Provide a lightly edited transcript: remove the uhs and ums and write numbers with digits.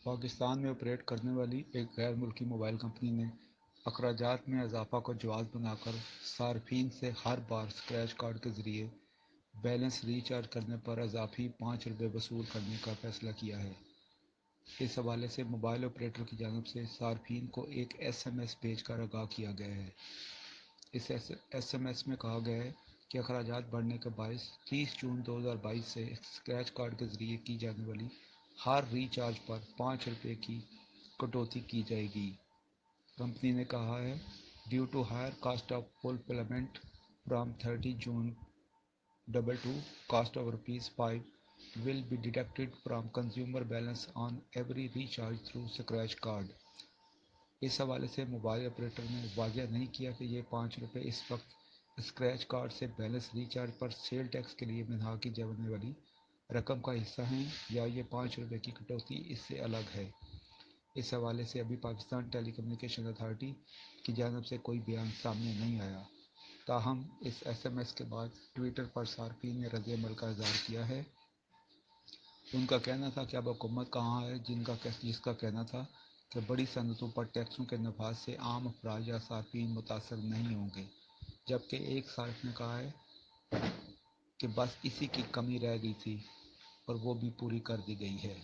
پاکستان میں آپریٹ کرنے والی ایک غیر ملکی موبائل کمپنی نے اخراجات میں اضافہ کو جواز بنا کر صارفین سے ہر بار اسکریچ کارڈ کے ذریعے بیلنس ریچارج کرنے پر اضافی ₹5 وصول کرنے کا فیصلہ کیا ہے۔ اس حوالے سے موبائل آپریٹر کی جانب سے صارفین کو ایک ایس ایم ایس بھیج کر آگاہ کیا گیا ہے۔ اس ایس ایم ایس میں کہا گیا ہے کہ اخراجات بڑھنے کے باعث 30 جون 2022 سے اسکریچ کارڈ کے ذریعے کی جانے والی ہر ری چارج پر ₹5 کی کٹوتی کی جائے گی۔ کمپنی نے کہا ہے due to higher cost of fulfilment from 30 June 22 cost of ₹5 will be deducted from consumer balance on every recharge through scratch card۔ اس حوالے سے موبائل آپریٹر نے واضح نہیں کیا کہ یہ ₹5 اس وقت اسکریچ کارڈ سے بیلنس ریچارج پر سیل ٹیکس کے لیے منہا کی جانے والی رقم کا حصہ ہیں یا یہ ₹5 کی کٹوتی اس سے الگ ہے۔ اس حوالے سے ابھی پاکستان ٹیلی کمیونیکیشن اتھارٹی کی جانب سے کوئی بیان سامنے نہیں آیا۔ تاہم اس ایس ایم ایس کے بعد ٹویٹر پر صارفین نے رد عمل کا اظہار کیا ہے۔ ان کا کہنا تھا کہ اب حکومت کہاں ہے جس کا کہنا تھا کہ بڑی صنعتوں پر ٹیکسوں کے نفاذ سے عام افراد یا صارفین متاثر نہیں ہوں گے، جبکہ ایک صارف نے کہا ہے کہ بس اسی کی کمی رہ گئی تھی اور وہ بھی پوری کر دی گئی ہے۔